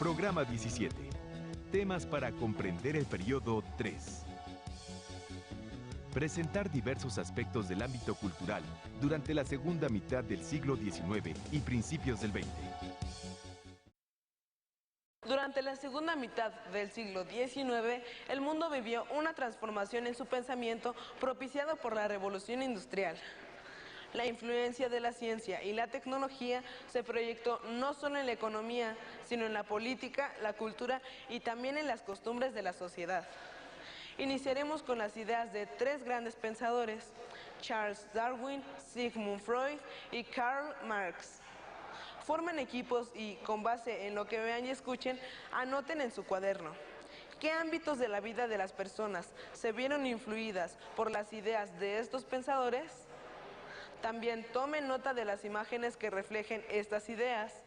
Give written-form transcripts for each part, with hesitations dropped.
Programa 17. Temas para comprender el periodo 3. Presentar diversos aspectos del ámbito cultural durante la segunda mitad del siglo XIX y principios del XX. Durante la segunda mitad del siglo XIX, el mundo vivió una transformación en su pensamiento propiciado por la Revolución Industrial. La influencia de la ciencia y la tecnología se proyectó no solo en la economía, sino en la política, la cultura y también en las costumbres de la sociedad. Iniciaremos con las ideas de tres grandes pensadores: Charles Darwin, Sigmund Freud y Karl Marx. Formen equipos y, con base en lo que vean y escuchen, anoten en su cuaderno. ¿Qué ámbitos de la vida de las personas se vieron influidas por las ideas de estos pensadores? También tomen nota de las imágenes que reflejen estas ideas.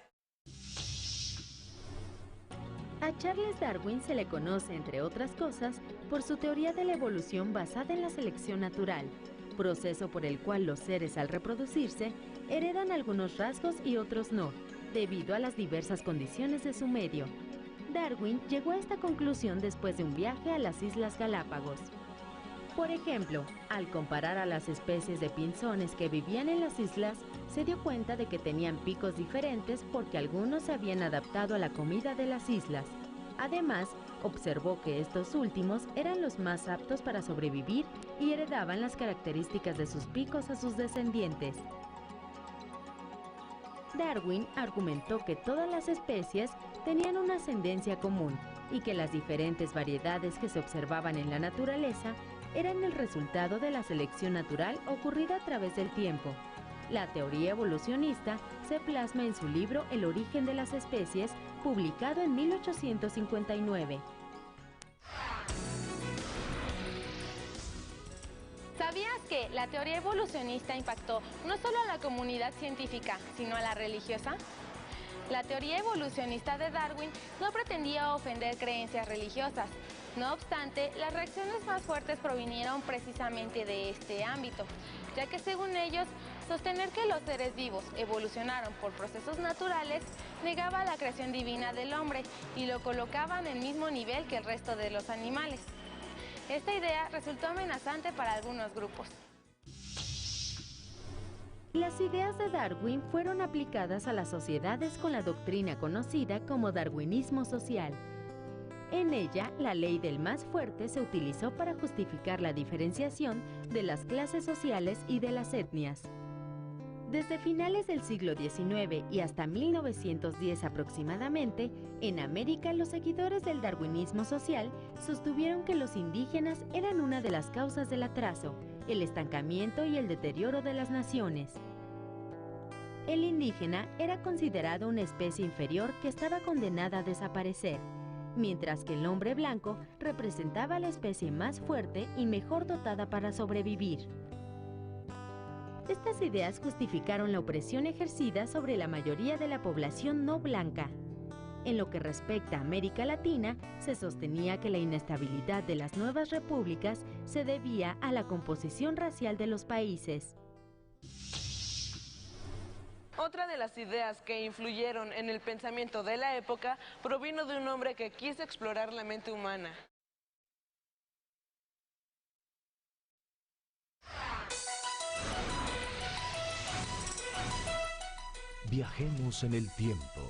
A Charles Darwin se le conoce, entre otras cosas, por su teoría de la evolución basada en la selección natural, proceso por el cual los seres, al reproducirse, heredan algunos rasgos y otros no, debido a las diversas condiciones de su medio. Darwin llegó a esta conclusión después de un viaje a las Islas Galápagos. Por ejemplo, al comparar a las especies de pinzones que vivían en las islas, se dio cuenta de que tenían picos diferentes porque algunos se habían adaptado a la comida de las islas. Además, observó que estos últimos eran los más aptos para sobrevivir y heredaban las características de sus picos a sus descendientes. Darwin argumentó que todas las especies tenían una ascendencia común y que las diferentes variedades que se observaban en la naturaleza eran el resultado de la selección natural ocurrida a través del tiempo. La teoría evolucionista se plasma en su libro El origen de las especies, publicado en 1859. ¿Sabías que la teoría evolucionista impactó no solo a la comunidad científica, sino a la religiosa? La teoría evolucionista de Darwin no pretendía ofender creencias religiosas. No obstante, las reacciones más fuertes provinieron precisamente de este ámbito, ya que según ellos, sostener que los seres vivos evolucionaron por procesos naturales negaba la creación divina del hombre y lo colocaba en el mismo nivel que el resto de los animales. Esta idea resultó amenazante para algunos grupos. Las ideas de Darwin fueron aplicadas a las sociedades con la doctrina conocida como darwinismo social. En ella, la ley del más fuerte se utilizó para justificar la diferenciación de las clases sociales y de las etnias. Desde finales del siglo XIX y hasta 1910 aproximadamente, en América los seguidores del darwinismo social sostuvieron que los indígenas eran una de las causas del atraso, el estancamiento y el deterioro de las naciones. El indígena era considerado una especie inferior que estaba condenada a desaparecer, mientras que el hombre blanco representaba la especie más fuerte y mejor dotada para sobrevivir. Estas ideas justificaron la opresión ejercida sobre la mayoría de la población no blanca. En lo que respecta a América Latina, se sostenía que la inestabilidad de las nuevas repúblicas se debía a la composición racial de los países. Otra de las ideas que influyeron en el pensamiento de la época provino de un hombre que quiso explorar la mente humana. Viajemos en el tiempo.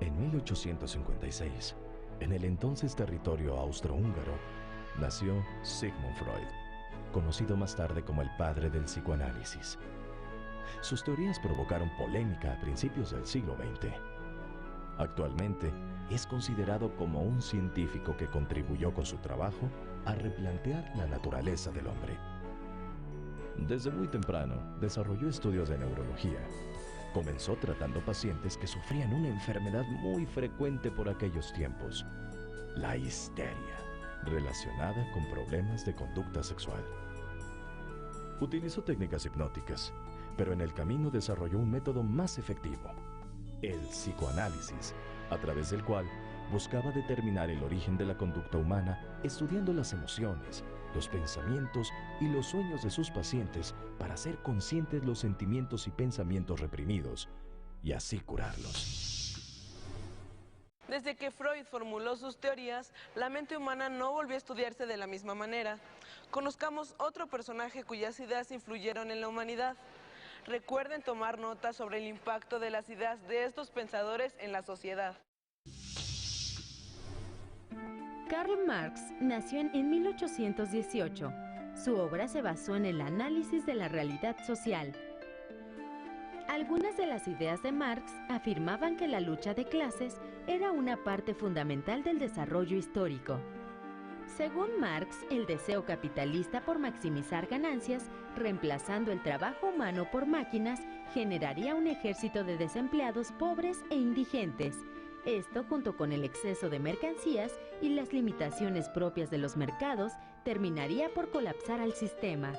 En 1856, en el entonces territorio austrohúngaro, nació Sigmund Freud, conocido más tarde como el padre del psicoanálisis. Sus teorías provocaron polémica a principios del siglo XX. Actualmente, es considerado como un científico que contribuyó con su trabajo a replantear la naturaleza del hombre. Desde muy temprano, desarrolló estudios de neurología. Comenzó tratando pacientes que sufrían una enfermedad muy frecuente por aquellos tiempos, la histeria, relacionada con problemas de conducta sexual. Utilizó técnicas hipnóticas, pero en el camino desarrolló un método más efectivo, el psicoanálisis, a través del cual buscaba determinar el origen de la conducta humana estudiando las emociones, los pensamientos y los sueños de sus pacientes para hacer conscientes los sentimientos y pensamientos reprimidos y así curarlos. Desde que Freud formuló sus teorías, la mente humana no volvió a estudiarse de la misma manera. Conozcamos otro personaje cuyas ideas influyeron en la humanidad. Recuerden tomar nota sobre el impacto de las ideas de estos pensadores en la sociedad. Karl Marx nació en 1818. Su obra se basó en el análisis de la realidad social. Algunas de las ideas de Marx afirmaban que la lucha de clases era una parte fundamental del desarrollo histórico. Según Marx, el deseo capitalista por maximizar ganancias, reemplazando el trabajo humano por máquinas, generaría un ejército de desempleados pobres e indigentes. Esto, junto con el exceso de mercancías y las limitaciones propias de los mercados, terminaría por colapsar al sistema.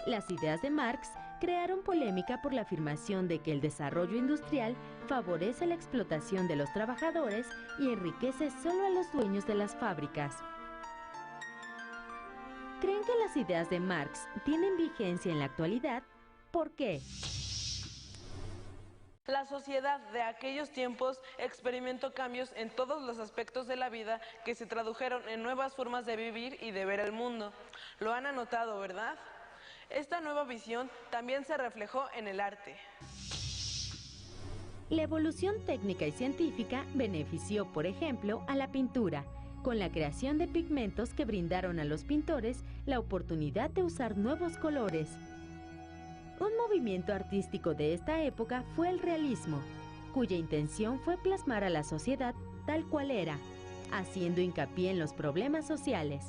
Las ideas de Marx crearon polémica por la afirmación de que el desarrollo industrial favorece la explotación de los trabajadores y enriquece solo a los dueños de las fábricas. ¿Creen que las ideas de Marx tienen vigencia en la actualidad? ¿Por qué? La sociedad de aquellos tiempos experimentó cambios en todos los aspectos de la vida que se tradujeron en nuevas formas de vivir y de ver el mundo. Lo han anotado, ¿verdad? Esta nueva visión también se reflejó en el arte. La evolución técnica y científica benefició, por ejemplo, a la pintura, con la creación de pigmentos que brindaron a los pintores la oportunidad de usar nuevos colores. Un movimiento artístico de esta época fue el realismo, cuya intención fue plasmar a la sociedad tal cual era, haciendo hincapié en los problemas sociales.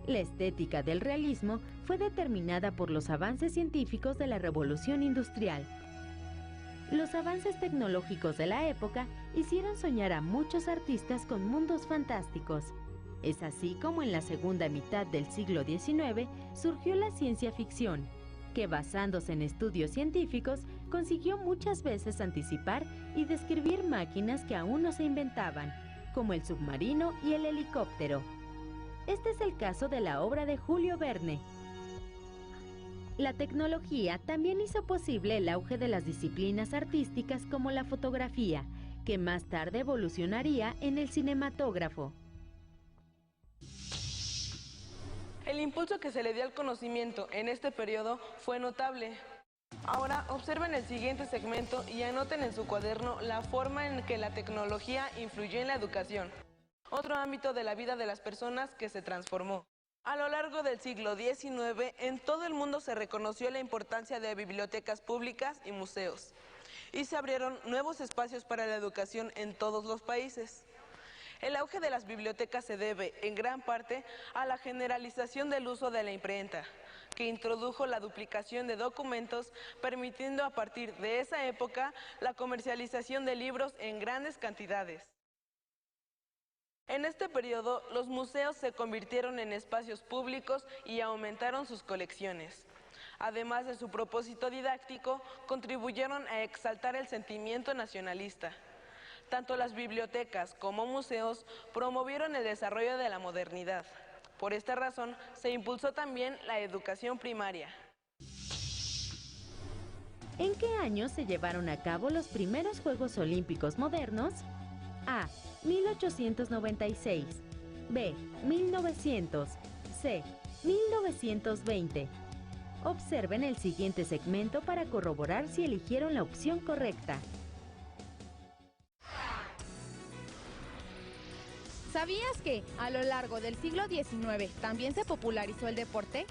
La estética del realismo fue determinada por los avances científicos de la Revolución Industrial. Los avances tecnológicos de la época hicieron soñar a muchos artistas con mundos fantásticos. Es así como en la segunda mitad del siglo XIX surgió la ciencia ficción, que basándose en estudios científicos consiguió muchas veces anticipar y describir máquinas que aún no se inventaban, como el submarino y el helicóptero. Este es el caso de la obra de Julio Verne. La tecnología también hizo posible el auge de las disciplinas artísticas como la fotografía, que más tarde evolucionaría en el cinematógrafo. El impulso que se le dio al conocimiento en este periodo fue notable. Ahora observen el siguiente segmento y anoten en su cuaderno la forma en que la tecnología influyó en la educación, otro ámbito de la vida de las personas que se transformó. A lo largo del siglo XIX, en todo el mundo se reconoció la importancia de bibliotecas públicas y museos, y se abrieron nuevos espacios para la educación en todos los países. El auge de las bibliotecas se debe, en gran parte, a la generalización del uso de la imprenta, que introdujo la duplicación de documentos, permitiendo a partir de esa época la comercialización de libros en grandes cantidades. En este periodo, los museos se convirtieron en espacios públicos y aumentaron sus colecciones. Además de su propósito didáctico, contribuyeron a exaltar el sentimiento nacionalista. Tanto las bibliotecas como museos promovieron el desarrollo de la modernidad. Por esta razón, se impulsó también la educación primaria. ¿En qué año se llevaron a cabo los primeros Juegos Olímpicos modernos? A. 1896. B. 1900. C. 1920. Observen el siguiente segmento para corroborar si eligieron la opción correcta. ¿Sabías que a lo largo del siglo XIX también se popularizó el deporte?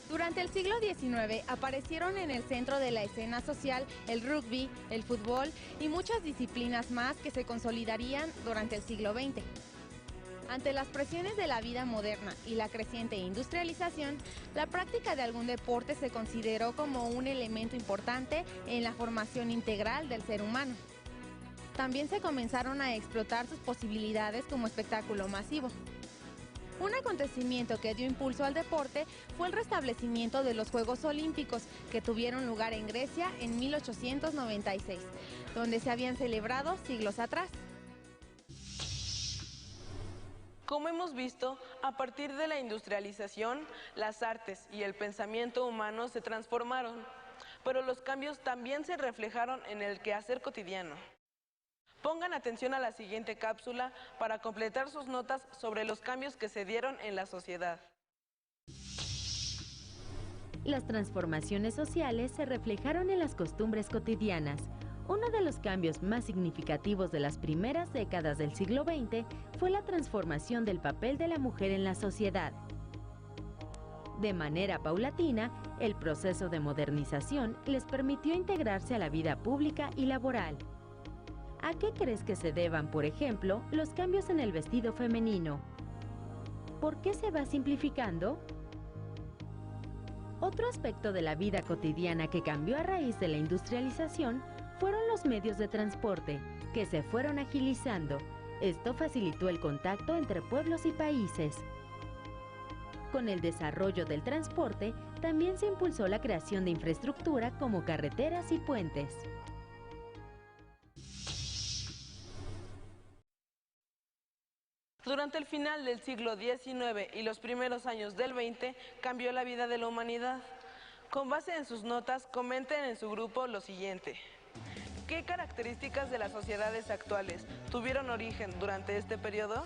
Durante el siglo XIX aparecieron en el centro de la escena social el rugby, el fútbol y muchas disciplinas más que se consolidarían durante el siglo XX. Ante las presiones de la vida moderna y la creciente industrialización, la práctica de algún deporte se consideró como un elemento importante en la formación integral del ser humano. También se comenzaron a explotar sus posibilidades como espectáculo masivo. Un acontecimiento que dio impulso al deporte fue el restablecimiento de los Juegos Olímpicos, que tuvieron lugar en Grecia en 1896, donde se habían celebrado siglos atrás. Como hemos visto, a partir de la industrialización, las artes y el pensamiento humano se transformaron. pero los cambios también se reflejaron en el quehacer cotidiano. Pongan atención a la siguiente cápsula para completar sus notas sobre los cambios que se dieron en la sociedad. Las transformaciones sociales se reflejaron en las costumbres cotidianas. Uno de los cambios más significativos de las primeras décadas del siglo XX fue la transformación del papel de la mujer en la sociedad. De manera paulatina, el proceso de modernización les permitió integrarse a la vida pública y laboral. ¿A qué crees que se deban, por ejemplo, los cambios en el vestido femenino? ¿Por qué se va simplificando? Otro aspecto de la vida cotidiana que cambió a raíz de la industrialización fueron los medios de transporte, que se fueron agilizando. Esto facilitó el contacto entre pueblos y países. Con el desarrollo del transporte, también se impulsó la creación de infraestructura como carreteras y puentes. Durante el final del siglo XIX y los primeros años del XX, cambió la vida de la humanidad. Con base en sus notas, comenten en su grupo lo siguiente. ¿Qué características de las sociedades actuales tuvieron origen durante este periodo?